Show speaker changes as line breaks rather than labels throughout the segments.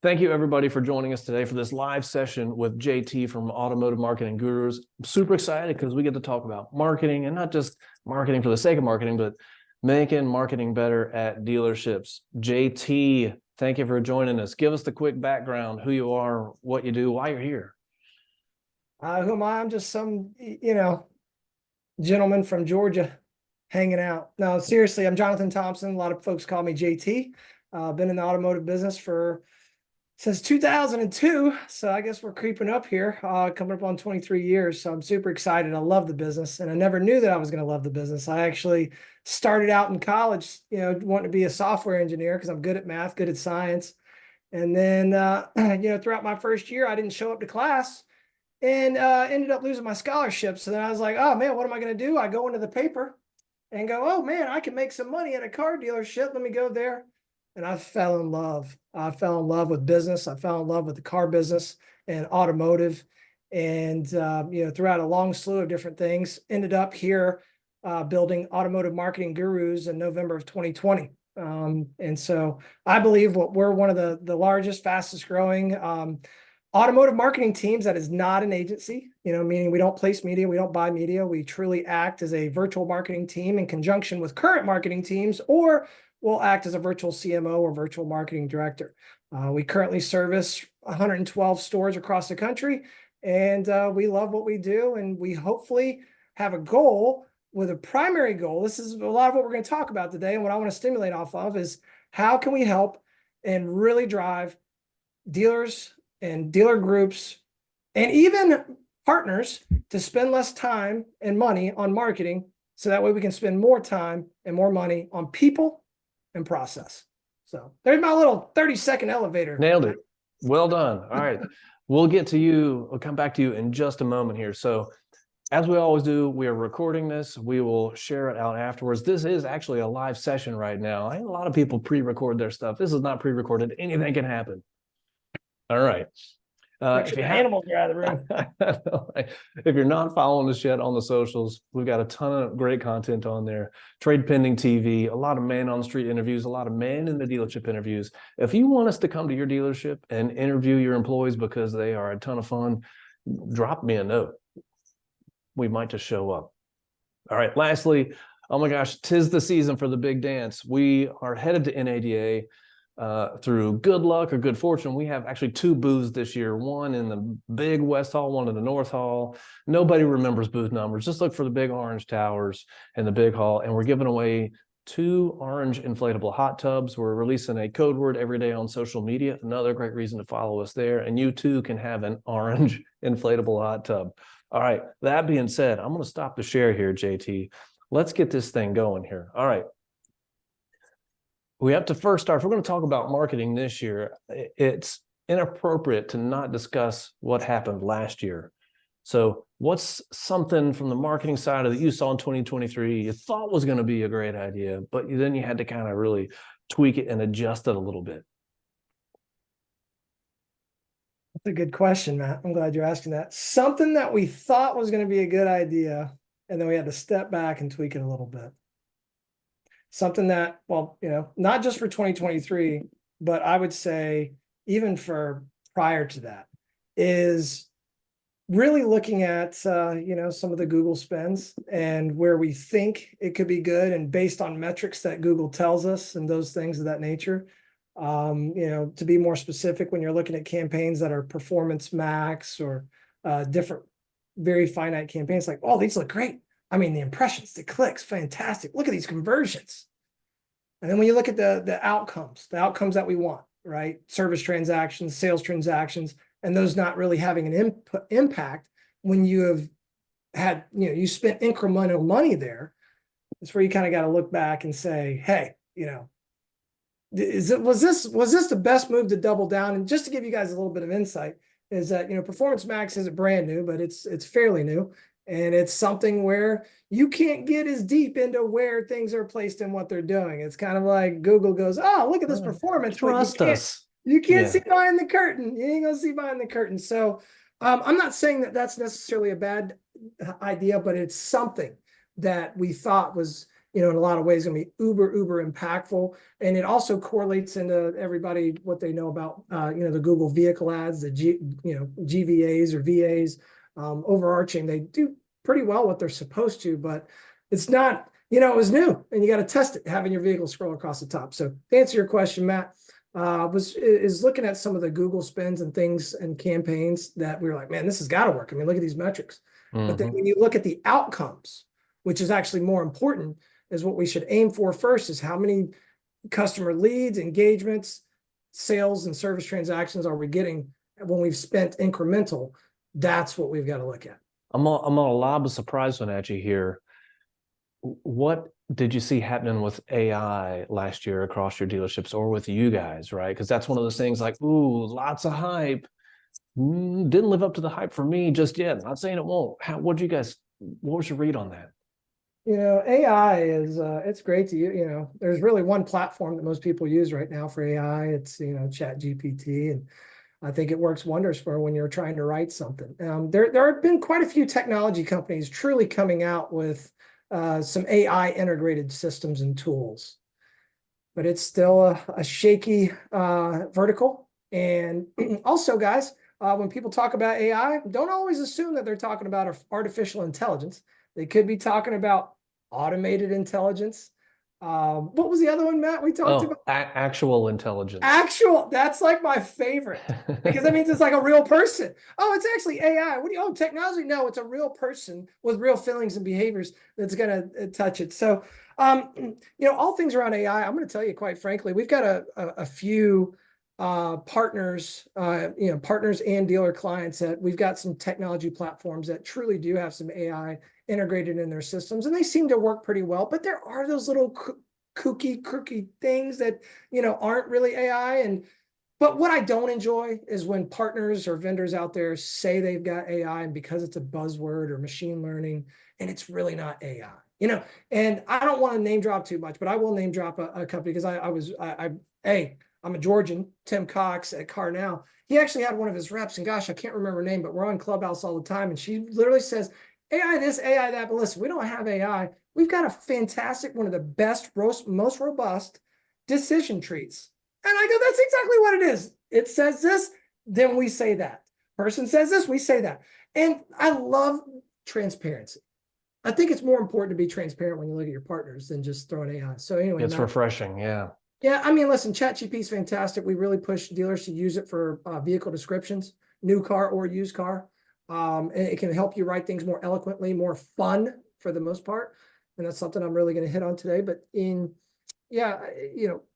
Thank you, everybody, for joining us today for this live session with JT from Automotive Marketing Gurus. I'm super excited because we get to talk about marketing, and not just marketing for the sake of marketing, but making marketing better at dealerships. JT, thank you for joining us. Give us the quick background, who you are, what you do, why you're here.
Who am I? I'm just some, gentleman from Georgia hanging out. No, seriously, I'm Jonathan Thompson. A lot of folks call me JT. Been in the automotive business since 2002. So I guess we're creeping up here, coming up on 23 years. So I'm super excited. I love the business, and I never knew that I was going to love the business. I actually started out in college, wanting to be a software engineer because I'm good at math, good at science. And then, throughout my first year, I didn't show up to class and ended up losing my scholarship. So then I was like, oh man, what am I going to do? I go into the paper and go, oh man, I can make some money at a car dealership. Let me go there. And I fell in love. I fell in love with business. I fell in love with the car business and automotive. And, throughout a long slew of different things, ended up here building Automotive Marketing Gurus in November of 2020. And so I believe we're one of the largest, fastest growing automotive marketing teams that is not an agency, meaning we don't place media, we don't buy media. We truly act as a virtual marketing team in conjunction with current marketing teams, or we'll act as a virtual CMO or virtual marketing director. We currently service 112 stores across the country, and we love what we do. And we hopefully have a goal with a primary goal. This is a lot of what we're going to talk about today. And what I want to stimulate off of is how can we help and really drive dealers and dealer groups and even partners to spend less time and money on marketing, so that way we can spend more time and more money on people and process. So there's my little 30-second elevator.
Nailed it. Well done. All right. We'll get to you. We'll come back to you in just a moment here. So as we always do, we are recording this. We will share it out afterwards. This is actually a live session right now. A lot of people pre-record their stuff. This is not pre-recorded. Anything can happen. All right.
If animals are out of the room.
If you're not following us yet on the socials, we've got a ton of great content on there. TradePending TV, a lot of man on the street interviews, a lot of man in the dealership interviews. If you want us to come to your dealership and interview your employees because they are a ton of fun, drop me a note. We might just show up. All right. Lastly, oh my gosh, 'tis the season for the big dance. We are headed to NADA. Through good luck or good fortune, we have actually two booths this year, one in the big West Hall, one in the North Hall. Nobody remembers booth numbers. Just look for the big orange towers in the big hall. And we're giving away 2 orange inflatable hot tubs. We're releasing a code word every day on social media. Another great reason to follow us there. And you too can have an orange inflatable hot tub. All right. That being said, I'm going to stop the share here, JT. Let's get this thing going here. All right. We have to first start. If we're going to talk about marketing this year, it's inappropriate to not discuss what happened last year. So what's something from the marketing side that you saw in 2023 you thought was going to be a great idea, but then you had to kind of really tweak it and adjust it a little bit?
That's a good question, Matt. I'm glad you're asking that. Something that we thought was going to be a good idea, and then we had to step back and tweak it a little bit. Something that, not just for 2023, but I would say even for prior to that, is really looking at, some of the Google spends and where we think it could be good, and based on metrics that Google tells us and those things of that nature. To be more specific, when you're looking at campaigns that are performance max or different, very finite campaigns, like, oh, these look great. I mean, the impressions, the clicks, fantastic. Look at these conversions. And then when you look at the outcomes that we want, right? Service transactions, sales transactions, and those not really having an impact when you have had, you spent incremental money there. That's where you kind of got to look back and say, hey, was this the best move to double down? And just to give you guys a little bit of insight is that, Performance Max isn't brand new, but it's fairly new. And it's something where you can't get as deep into where things are placed and what they're doing. It's kind of like Google goes, oh, look at this performance.
Trust us.
You can't see behind the curtain. You ain't going to see behind the curtain. So I'm not saying that that's necessarily a bad idea, but it's something that we thought was in a lot of ways going to be uber impactful. And it also correlates into everybody what they know about, the Google vehicle ads, the GVAs or VAs, overarching. They do pretty well what they're supposed to, but it's not, it was new and you got to test it, having your vehicle scroll across the top. So to answer your question, Matt, is looking at some of the Google spends and things and campaigns that we were like, man, this has got to work. I mean, look at these metrics. But then when you look at the outcomes, which is actually more important, is what we should aim for first, is how many customer leads, engagements, sales, and service transactions are we getting when we've spent incremental. That's what we've got to look at.
I'm on a lob a surprise one at you here. What did you see happening with AI last year across your dealerships or with you guys, right? Because that's one of those things like, ooh, lots of hype. Didn't live up to the hype for me just yet. Not saying it won't. What was your read on that?
AI is, it's great to use. There's really one platform that most people use right now for AI. It's, Chat GPT. And I think it works wonders for when you're trying to write something. There have been quite a few technology companies truly coming out with some AI integrated systems and tools, but it's still a shaky vertical. And also, guys, when people talk about AI, don't always assume that they're talking about artificial intelligence. They could be talking about automated intelligence. What was the other one, Matt, we talked about?
Actual intelligence.
That's like my favorite, because that means it's like a real person. Oh, it's actually AI. Technology? No, it's a real person with real feelings and behaviors that's going to touch it. So, all things around AI, I'm going to tell you, quite frankly, we've got a few partners and dealer clients that we've got some technology platforms that truly do have some AI integrated in their systems, and they seem to work pretty well. But there are those little kooky things that aren't really AI. But what I don't enjoy is when partners or vendors out there say they've got AI, and because it's a buzzword or machine learning, and it's really not AI. And I don't want to name drop too much, but I will name drop a company, because I'm a Georgian, Tim Cox at Car Now. He actually had one of his reps, and gosh, I can't remember her name, but we're on Clubhouse all the time. And she literally says, AI this, AI that, but listen, we don't have AI. We've got a fantastic, one of the best, most robust decision trees. And I go, that's exactly what it is. It says this, then we say that. Person says this, we say that. And I love transparency. I think it's more important to be transparent when you look at your partners than just throwing AI. So anyway,
it's refreshing. Yeah.
Yeah, I mean, listen, ChatGPT is fantastic. We really push dealers to use it for vehicle descriptions, new car or used car. And it can help you write things more eloquently, more fun for the most part. And that's something I'm really going to hit on today. But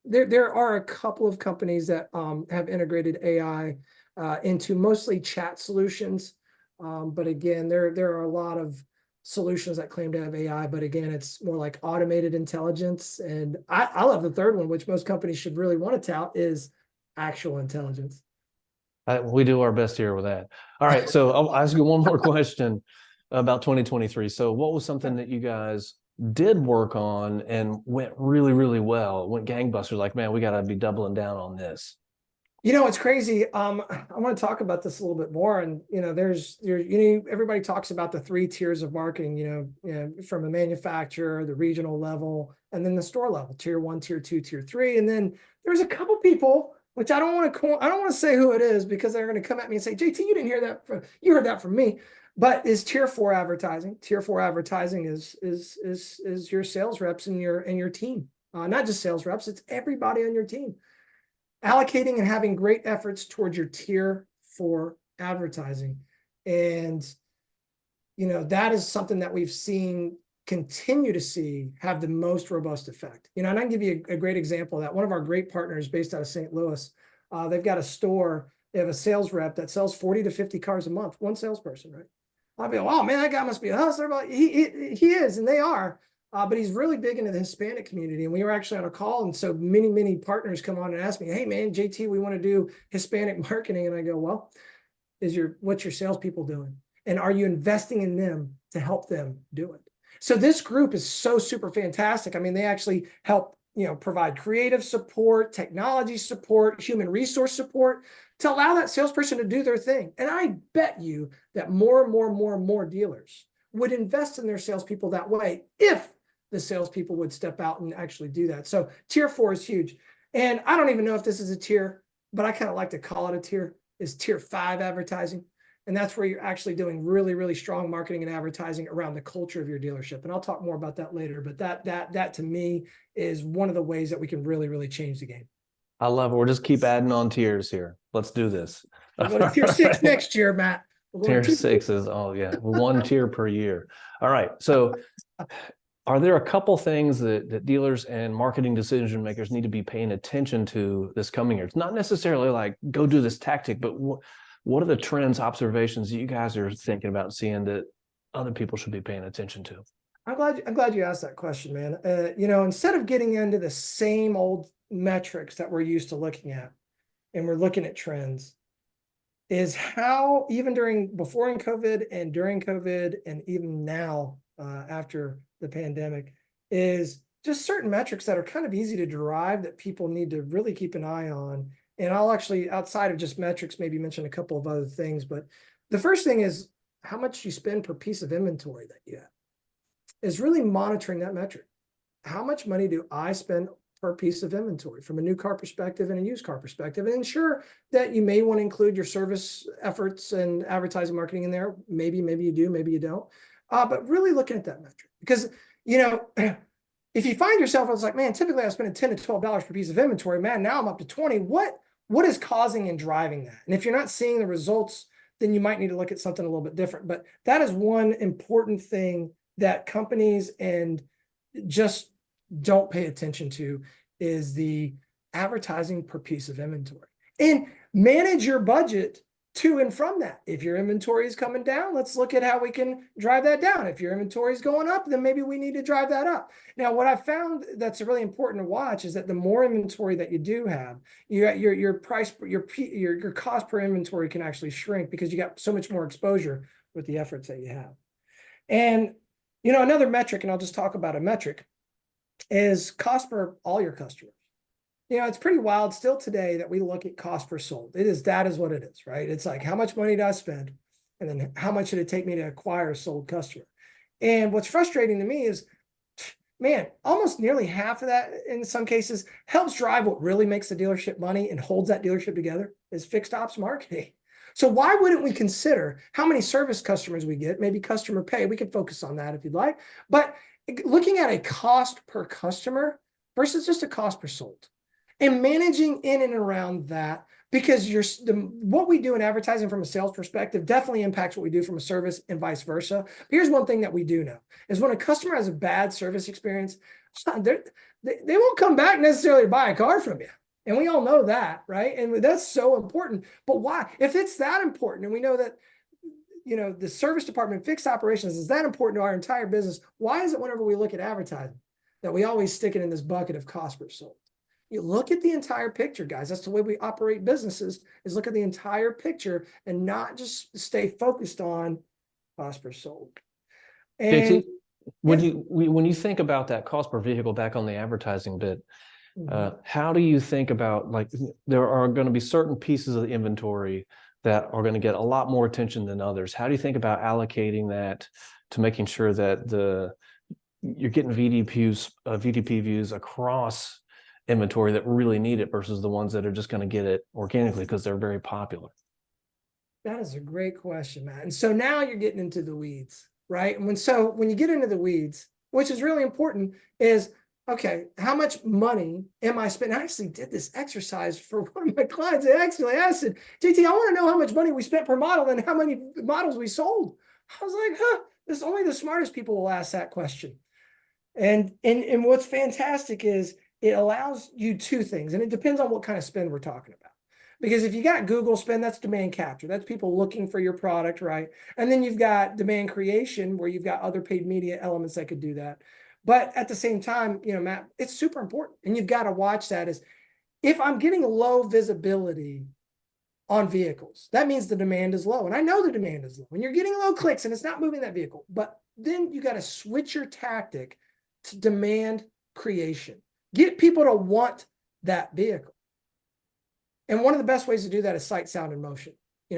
there are a couple of companies that have integrated AI into mostly chat solutions. But again, there are a lot of solutions that claim to have AI, but again, it's more like automated intelligence. And I love the third one, which most companies should really want to tout, is actual intelligence.
We do our best here with that. All right, so I'll ask you one more question about 2023. So what was something that you guys did work on and went really, really well, went gangbusters, like, man, we got to be doubling down on this?
It's crazy. I want to talk about this a little bit more. And, everybody talks about the 3 tiers of marketing, from a manufacturer, the regional level, and then the store level, tier 1, tier 2, tier 3. And then there's a couple people, which I don't want to say who it is, because they're going to come at me and say, JT, you didn't hear that. You heard that from me. But is tier 4 advertising. Tier 4 advertising is your sales reps and your team. Not just sales reps, it's everybody on your team. Allocating and having great efforts towards your tier 4 advertising. And, that is something that we've seen continue to see have the most robust effect. And I can give you a great example of that. One of our great partners based out of St. Louis, they've got a store. They have a sales rep that sells 40 to 50 cars a month, one salesperson, right? I'll be like, oh man, that guy must be a hustler. But he is, and they are. But he's really big into the Hispanic community. And we were actually on a call. And so many partners come on and ask me, hey, man, JT, we want to do Hispanic marketing. And I go, well, what's your salespeople doing? And are you investing in them to help them do it? So this group is so super fantastic. I mean, they actually help, provide creative support, technology support, human resource support to allow that salesperson to do their thing. And I bet you that more and more dealers would invest in their salespeople that way if the salespeople would step out and actually do that. So tier 4 is huge. And I don't even know if this is a tier, but I kind of like to call it a tier, is tier 5 advertising. And that's where you're actually doing really, really strong marketing and advertising around the culture of your dealership. And I'll talk more about that later, but that to me is one of the ways that we can really, really change the game.
I love it. We'll just keep adding on tiers here. Let's do this.
We'll go to tier 6 next year, Matt.
Tier 6 is, oh yeah, 1 tier per year. All right. So are there a couple things that dealers and marketing decision makers need to be paying attention to this coming year? It's not necessarily like go do this tactic, but what are the trends, observations that you guys are thinking about seeing that other people should be paying attention to?
I'm glad you asked that question, man. Instead of getting into the same old metrics that we're used to looking at, and we're looking at trends, is how even before in COVID and during COVID and even now after the pandemic, is just certain metrics that are kind of easy to derive that people need to really keep an eye on. And I'll actually, outside of just metrics, maybe mention a couple of other things. But the first thing is how much you spend per piece of inventory that you have, is really monitoring that metric. How much money do I spend per piece of inventory from a new car perspective and a used car perspective, and ensure that you may want to include your service efforts and advertising marketing in there. Maybe you do, maybe you don't. But really looking at that metric, because, if you find yourself, I was like, man, typically I spend $10 to $12 per piece of inventory, man, now I'm up to 20. What is causing and driving that? And if you're not seeing the results, then you might need to look at something a little bit different. But that is one important thing that companies and just don't pay attention to, is the advertising per piece of inventory, and manage your budget to and from that. If your inventory is coming down, let's look at how we can drive that down. If your inventory is going up, then maybe we need to drive that up. Now, what I found that's really important to watch is that the more inventory that you do have, your price, your cost per inventory can actually shrink, because you got so much more exposure with the efforts that you have. And another metric, and I'll just talk about a metric, is cost per all your customers. It's pretty wild still today that we look at cost per sold. That is what it is, right? It's like, how much money did I spend? And then how much did it take me to acquire a sold customer? And what's frustrating to me is, man, almost nearly half of that in some cases helps drive what really makes the dealership money and holds that dealership together, is fixed ops marketing. So why wouldn't we consider how many service customers we get, maybe customer pay? We could focus on that if you'd like, but looking at a cost per customer versus just a cost per sold, and managing in and around that, because what we do in advertising from a sales perspective definitely impacts what we do from a service and vice versa. But here's one thing that we do know, is when a customer has a bad service experience, they won't come back necessarily to buy a car from you. And we all know that, right? And that's so important. But why? If it's that important, and we know that the service department, fixed operations, is that important to our entire business, why is it whenever we look at advertising that we always stick it in this bucket of cost per sold? You look at the entire picture, guys. That's the way we operate businesses, is look at the entire picture and not just stay focused on cost per sold. And
JT, when you think about that cost per vehicle, back on the advertising bit, how do you think about, like, there are going to be certain pieces of the inventory that are going to get a lot more attention than others? How do you think about allocating that to making sure that you're getting VDP views across inventory that really need it versus the ones that are just going to get it organically because they're very popular?
That is a great question, Matt. And so now you're getting into the weeds, right? And when you get into the weeds, which is really important, is, okay, how much money am I spending? I actually did this exercise for one of my clients. I actually asked it, JT, I want to know how much money we spent per model and how many models we sold. I was like, this only the smartest people will ask that question. And what's fantastic is it allows you two things, and it depends on what kind of spend we're talking about. Because if you got Google spend, that's demand capture. That's people looking for your product, right? And then you've got demand creation, where you've got other paid media elements that could do that. But at the same time, Matt, it's super important. And you've got to watch that, is if I'm getting low visibility on vehicles, that means the demand is low. And I know the demand is low. When you're getting low clicks and it's not moving that vehicle, but then you got to switch your tactic to demand creation. Get people to want that vehicle. And one of the best ways to do that is sight, sound, and motion.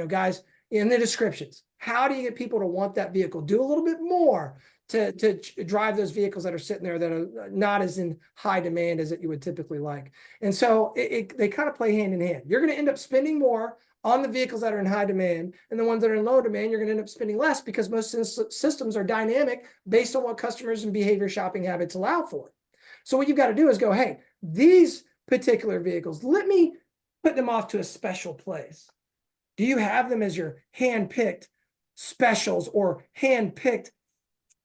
Guys, in the descriptions, how do you get people to want that vehicle? Do a little bit more to drive those vehicles that are sitting there that are not as in high demand as you would typically like. And so they kind of play hand in hand. You're going to end up spending more on the vehicles that are in high demand, and the ones that are in low demand, you're going to end up spending less, because most systems are dynamic based on what customers and behavior shopping habits allow for. So what you've got to do is go, hey, these particular vehicles, let me put them off to a special place. Do you have them as your hand-picked specials or hand-picked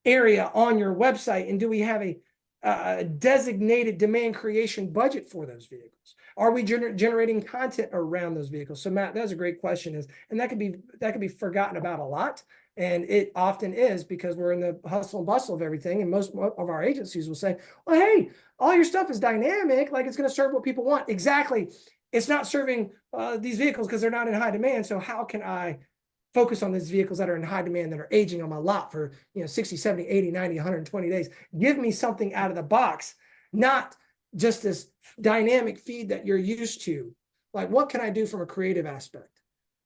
area on your website? And do we have a designated demand creation budget for those vehicles? Are we generating content around those vehicles? So Matt, that's a great question, and that could be forgotten about a lot. And it often is, because we're in the hustle and bustle of everything. And most of our agencies will say, well, hey, all your stuff is dynamic, like it's going to serve what people want. Exactly. It's not serving these vehicles because they're not in high demand. So how can I focus on these vehicles that are in high demand, that are aging on my lot for 60, 70, 80, 90, 120 days? Give me something out of the box, not just this dynamic feed that you're used to. Like, what can I do from a creative aspect?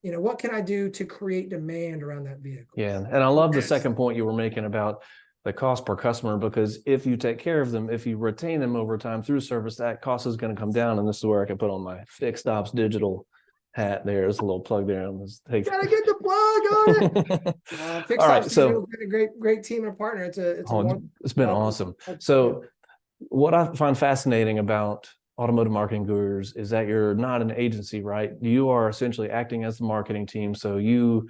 What can I do to create demand around that vehicle?
Yeah. And I love the second point you were making about the cost per customer, because if you take care of them, if you retain them over time through service, that cost is going to come down. And this is where I can put on my Fixed Ops Digital hat. There's a little plug there.
Gotta get the plug on it. Fixed
All right,
Ops
so
been a great team and partner.
it's been awesome. So what I find fascinating about Automotive Marketing Gurus is that you're not an agency, right? You are essentially acting as the marketing team. So you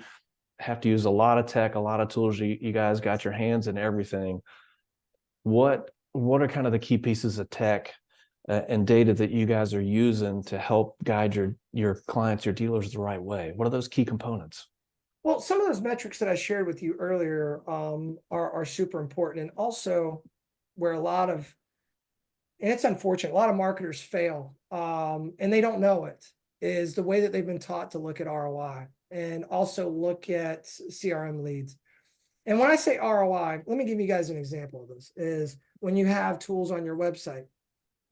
have to use a lot of tech, a lot of tools. You guys got your hands in everything. What are kind of the key pieces of tech and data that you guys are using to help guide your clients, your dealers the right way? What are those key components?
Well, some of those metrics that I shared with you earlier are super important, and also where and it's unfortunate, a lot of marketers fail, and they don't know it, is the way that they've been taught to look at ROI and also look at CRM leads. And when I say ROI, let me give you guys an example of this. Is when you have tools on your website,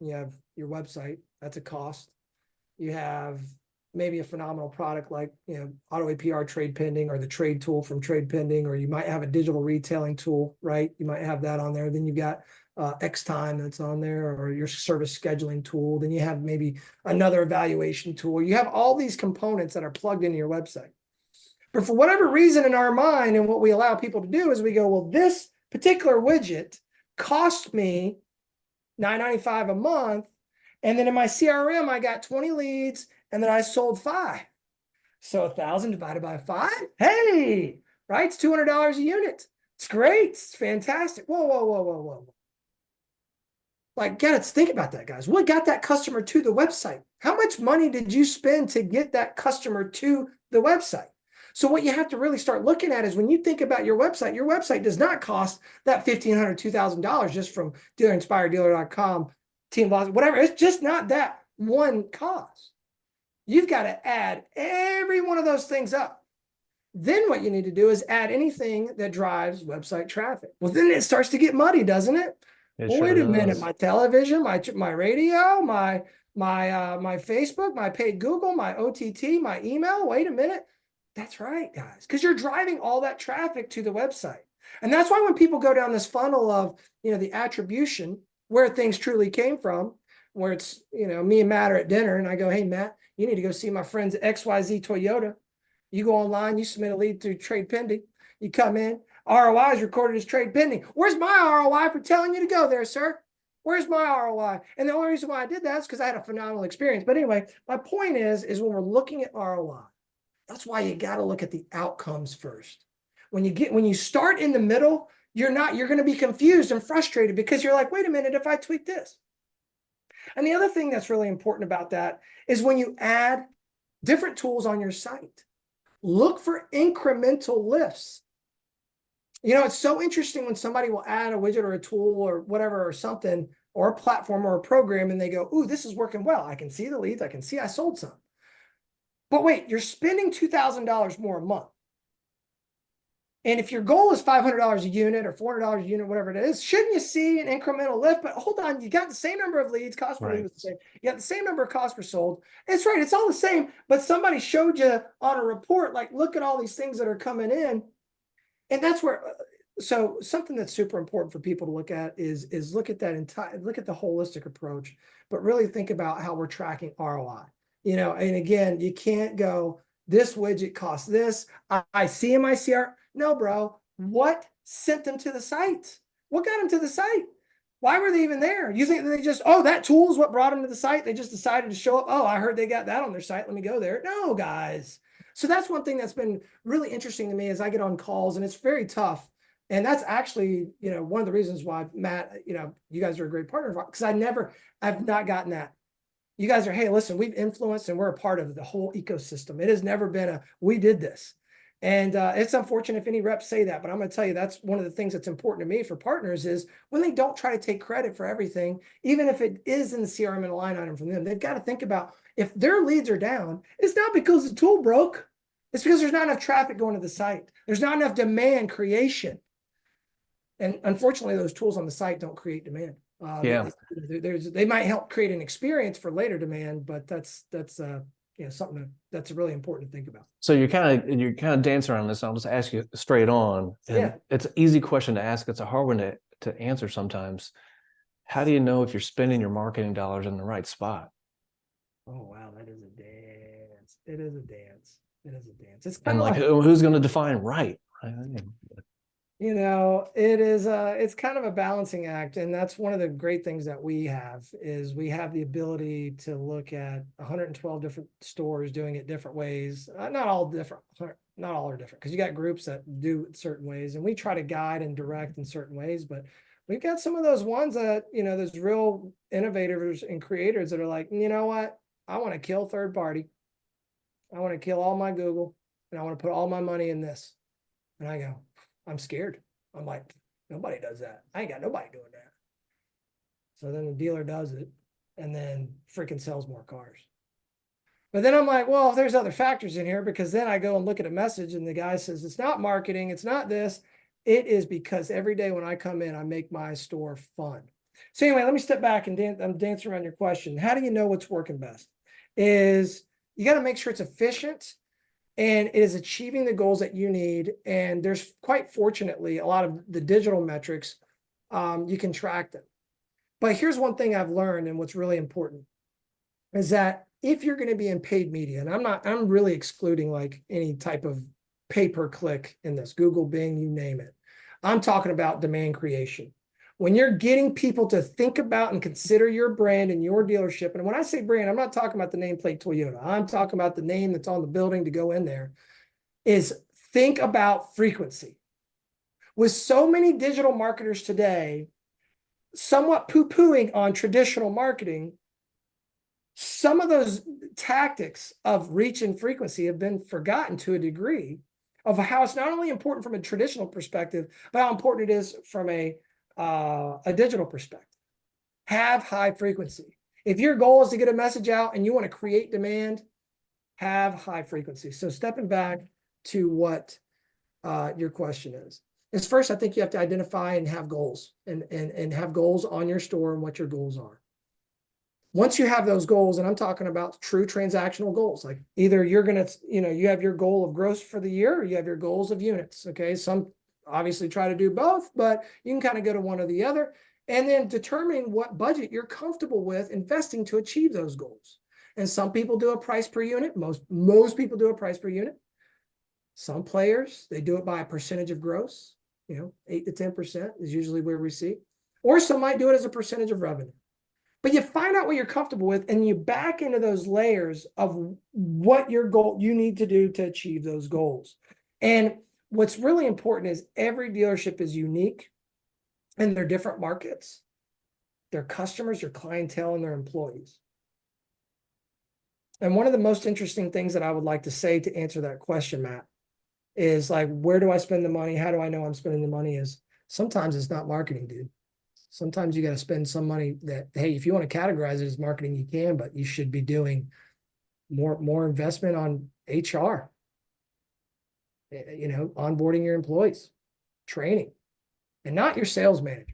you have your website, that's a cost. You have maybe a phenomenal product like Auto APR TradePending, or the trade tool from TradePending, or you might have a digital retailing tool, right? You might have that on there. Then you've got X Time that's on there, or your service scheduling tool. Then you have maybe another evaluation tool. You have all these components that are plugged into your website. But for whatever reason in our mind, and what we allow people to do is we go, well, this particular widget cost me $9.95 a month. And then in my CRM, I got 20 leads, and then I sold 5. So 1,000 divided by 5, hey, right? It's $200 a unit. It's great. It's fantastic. Whoa. Like, let's think about that, guys. What got that customer to the website? How much money did you spend to get that customer to the website? So what you have to really start looking at is, when you think about your website does not cost that $1,500, $2,000 just from DealerInspiredDealer.com, Team Boss, whatever. It's just not that one cost. You've got to add every one of those things up. Then what you need to do is add anything that drives website traffic. Well, then it starts to get muddy, doesn't it? Well, wait a minute, my television, my radio, my Facebook, my paid Google, my OTT, my email. Wait a minute. That's right, guys, because you're driving all that traffic to the website. And that's why when people go down this funnel of, the attribution, where things truly came from, where it's, me and Matt are at dinner, and I go, hey, Matt, you need to go see my friends at XYZ Toyota. You go online, you submit a lead through TradePending. You come in, ROI is recorded as TradePending. Where's my ROI for telling you to go there, sir? Where's my ROI? And the only reason why I did that is because I had a phenomenal experience. But anyway, my point is when we're looking at ROI, that's why you got to look at the outcomes first. When you start in the middle, you're going to be confused and frustrated, because you're like, wait a minute, if I tweak this. And the other thing that's really important about that is when you add different tools on your site, look for incremental lifts. It's so interesting when somebody will add a widget or a tool or whatever, or something, or a platform or a program, and they go, ooh, this is working well. I can see the leads. I can see I sold some. But wait, you're spending $2,000 more a month. And if your goal is $500 a unit or $400 a unit, whatever it is, shouldn't you see an incremental lift? But hold on, you got the same number of leads, cost per lead was the same. You got the same number of cost per sold. It's right, it's all the same. But somebody showed you on a report, like, look at all these things that are coming in. And that's where So something that's super important for people to look at is look at the holistic approach, but really think about how we're tracking ROI. And again, you can't go, this widget costs this. I see in my CR. No, bro. What sent them to the site? What got them to the site? Why were they even there? You think they just, oh, that tool is what brought them to the site? They just decided to show up. Oh, I heard they got that on their site. Let me go there. No, guys. So that's one thing that's been really interesting to me as I get on calls, and it's very tough. And that's actually, one of the reasons why, Matt, you guys are a great partner, because I've not gotten that. You guys are, hey, listen, we've influenced and we're a part of the whole ecosystem. It has never been we did this. And it's unfortunate if any reps say that, but I'm going to tell you, that's one of the things that's important to me for partners is when they don't try to take credit for everything, even if it is in the CRM and a line item from them, they've got to think about if their leads are down, it's not because the tool broke. It's because there's not enough traffic going to the site. There's not enough demand creation. And unfortunately, those tools on the site don't create demand. They might help create an experience for later demand, but that's something that's really important to think about.
So you're kind of dancing around this. I'll just ask you straight on. And it's an easy question to ask. It's a hard one to answer sometimes. How do you know if you're spending your marketing dollars in the right spot?
Oh, wow. That is a dance. It is a dance. It is a dance. It's
kind of like who's going to define right?
It's kind of a balancing act. And that's one of the great things that we have is we have the ability to look at 112 different stores doing it different ways. Not all are different because you got groups that do it certain ways, and we try to guide and direct in certain ways, but we've got some of those ones that, those real innovators and creators that are like, you know what? I want to kill third party. I want to kill all my Google, and I want to put all my money in this. And I go, I'm scared. I'm like, nobody does that. I ain't got nobody doing that. So then the dealer does it and then freaking sells more cars. But then I'm like, well, if there's other factors in here, because then I go and look at a message and the guy says, it's not marketing. It's not this. It is because every day when I come in, I make my store fun. So anyway, let me step back and I'm dancing around your question. How do you know what's working best? Is you got to make sure it's efficient and it is achieving the goals that you need. And there's quite fortunately a lot of the digital metrics, you can track them. But here's one thing I've learned, and what's really important is that if you're going to be in paid media, and I'm really excluding like any type of pay-per-click in this, Google, Bing, you name it. I'm talking about demand creation. When you're getting people to think about and consider your brand and your dealership, and when I say brand, I'm not talking about the nameplate Toyota. I'm talking about the name that's on the building to go in there, is think about frequency. With so many digital marketers today, somewhat poo-pooing on traditional marketing, some of those tactics of reach and frequency have been forgotten to a degree of how it's not only important from a traditional perspective, but how important it is from a digital perspective. Have high frequency. If your goal is to get a message out and you want to create demand, have high frequency. So stepping back to what your question is first, I think you have to identify and have goals and have goals on your store and what your goals are. Once you have those goals, and I'm talking about true transactional goals, like either you're going to, you have your goal of gross for the year, or you have your goals of units. Okay. Some obviously try to do both, but you can kind of go to one or the other, and then determine what budget you're comfortable with investing to achieve those goals. And some people do a price per unit. Most people do a price per unit. Some players, they do it by a percentage of gross, 8 to 10% is usually where we see, or some might do it as a percentage of revenue. But you find out what you're comfortable with, and you back into those layers of what your goal you need to do to achieve those goals. And what's really important is every dealership is unique in their different markets, their customers, their clientele, and their employees. And one of the most interesting things that I would like to say to answer that question, Matt, is like, where do I spend the money? How do I know I'm spending the money? Is sometimes it's not marketing, dude. Sometimes you got to spend some money that, hey, if you want to categorize it as marketing, you can, but you should be doing more investment on HR, onboarding your employees, training, and not your sales managers.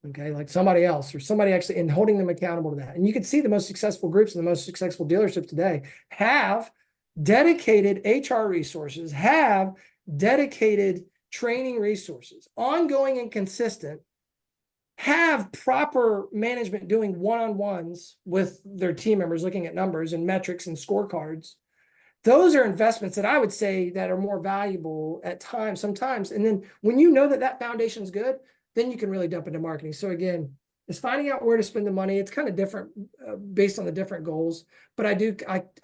Okay. Like somebody else or somebody actually, and holding them accountable to that. And you can see the most successful groups and the most successful dealerships today have dedicated HR resources, have dedicated training resources, ongoing and consistent, have proper management doing one-on-ones with their team members, looking at numbers and metrics and scorecards. Those are investments that I would say that are more valuable at times, sometimes. And then when you know that that foundation is good, then you can really dump into marketing. So again, it's finding out where to spend the money. It's kind of different based on the different goals, but I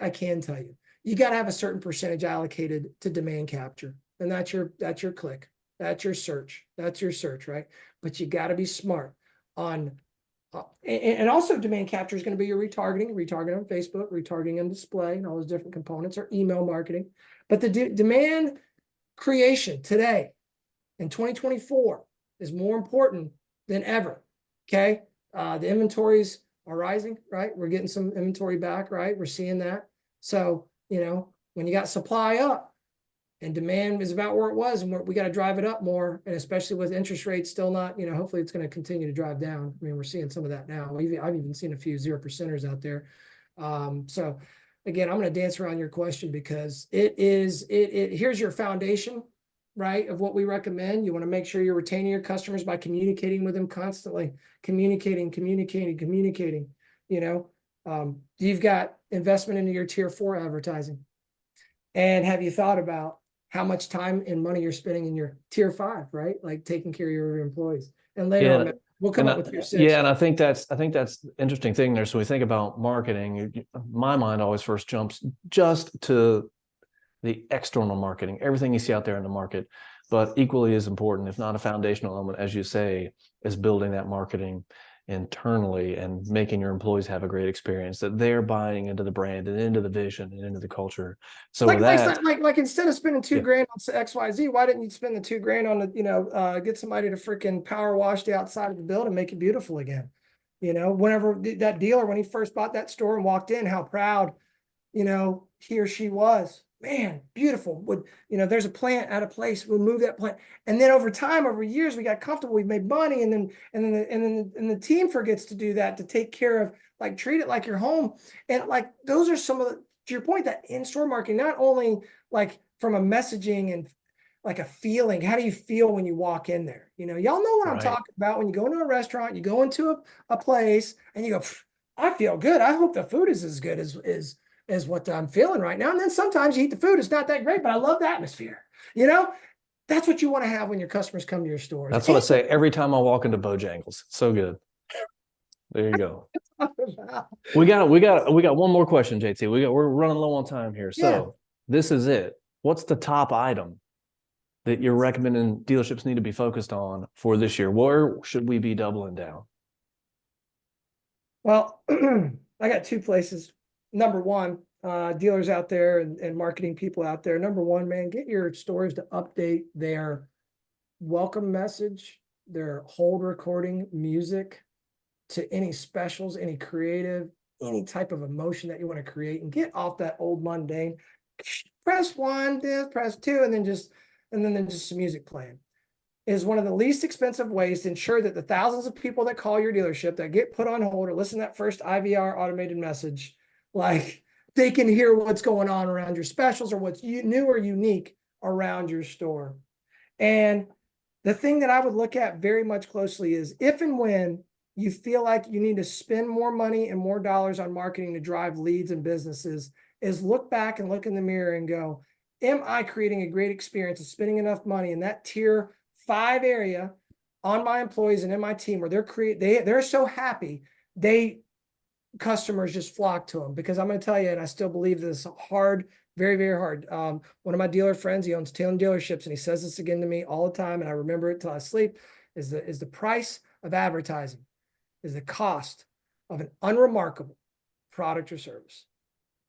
can tell you, you got to have a certain percentage allocated to demand capture, and that's your click, that's your search, right? But you got to be smart on, and also demand capture is going to be your retargeting on Facebook, retargeting on display, and all those different components, or email marketing. But the demand creation today in 2024 is more important than ever. Okay. The inventories are rising, right? We're getting some inventory back, right? We're seeing that. So, when you got supply up and demand is about where it was, and we got to drive it up more. And especially with interest rates still not, hopefully it's going to continue to drive down. I mean, we're seeing some of that now. I've even seen a few 0%ers out there. So again, I'm going to dance around your question because here's your foundation, right, of what we recommend. You want to make sure you're retaining your customers by communicating with them constantly, communicating. You've got investment into your tier 4 advertising. And have you thought about how much time and money you're spending in your tier 5, right? Like taking care of your employees. And later on, we'll come up with your 6.
Yeah, and I think that's the interesting thing there. So we think about marketing. My mind always first jumps just to the external marketing, everything you see out there in the market. But equally as important, if not a foundational element, as you say, is building that marketing internally and making your employees have a great experience, that they're buying into the brand and into the vision and into the culture. So
like instead of spending $2,000 on XYZ, why didn't you spend the $2,000 on the, get somebody to freaking power wash the outside of the building, make it beautiful again? Whenever that dealer, when he first bought that store and walked in, how proud, he or she was. Man, beautiful. There's a plant at a place, we'll move that plant. And then over time, over years, we got comfortable, we've made money, and then the team forgets to do that, to take care of, like, treat it like your home. And like, those are some of the, to your point, that in-store marketing, not only like from a messaging and like a feeling, how do you feel when you walk in there? Y'all know what I'm talking about. When you go into a restaurant, you go into a place and you go, I feel good. I hope the food is as good as what I'm feeling right now. And then sometimes you eat the food, it's not that great, but I love the atmosphere. That's what you want to have when your customers come to your stores.
That's what I say every time I walk into Bojangles. So good. There you go. We got one more question, JT. We're running low on time here. So this is it. What's the top item that you're recommending dealerships need to be focused on for this year? Where should we be doubling down?
Well, I got 2 places. Number one, dealers out there and marketing people out there. Number one, man, get your stores to update their welcome message, their hold recording music to any specials, any creative, any type of emotion that you want to create, and get off that old mundane. Press 1, press 2, and then just some music playing. Is one of the least expensive ways to ensure that the thousands of people that call your dealership, that get put on hold or listen to that first IVR automated message, like, they can hear what's going on around your specials or what's new or unique around your store. And the thing that I would look at very much closely is, if and when you feel like you need to spend more money and more dollars on marketing to drive leads and businesses, is look back and look in the mirror and go, am I creating a great experience of spending enough money in that tier 5 area on my employees and in my team, where they're so happy, customers just flock to them? Because I'm going to tell you, and I still believe this, hard, very, very hard. One of my dealer friends, he owns 10 dealerships, and he says this again to me all the time, and I remember it till I sleep, is the price of advertising, is the cost of an unremarkable product or service.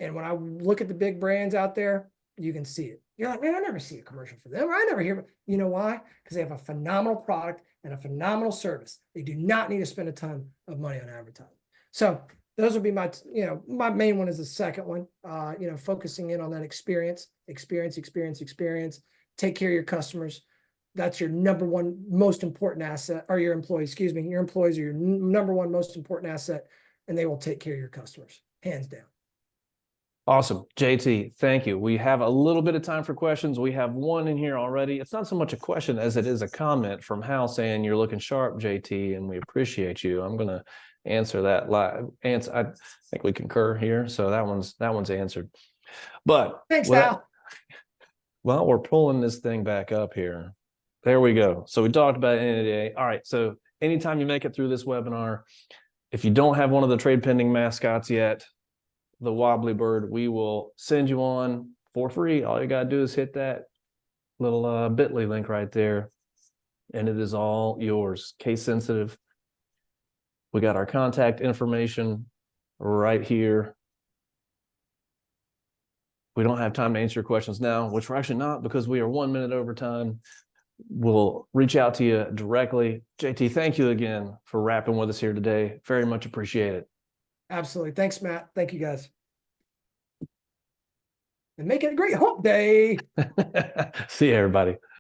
And when I look at the big brands out there, you can see it. You're like, man, I never see a commercial for them. I never hear. You know why? Because they have a phenomenal product and a phenomenal service. They do not need to spend a ton of money on advertising. So those would be my main one is the second one, focusing in on that experience. Take care of your customers. That's your number one most important asset, or your employees, your employees are your number one most important asset, and they will take care of your customers, hands down.
Awesome. JT, thank you. We have a little bit of time for questions. We have one in here already. It's not so much a question as it is a comment from Hal saying you're looking sharp, JT, and we appreciate you. I'm going to answer that live. I think we concur here. So that one's answered. But
Thanks, Hal.
well, we're pulling this thing back up here. There we go. So we talked about NADA. All right. So anytime you make it through this webinar, if you don't have one of the TradePending mascots yet, the wobbly bird, we will send you on for free. All you got to do is hit that little bit.ly link right there, and it is all yours. Case sensitive. We got our contact information right here. We don't have time to answer your questions now, which we're actually not, because we are 1 minute over time. We'll reach out to you directly. JT, thank you again for wrapping with us here today. Very much appreciate it.
Absolutely. Thanks, Matt. Thank you, guys. And make it a great hump day.
See you, everybody.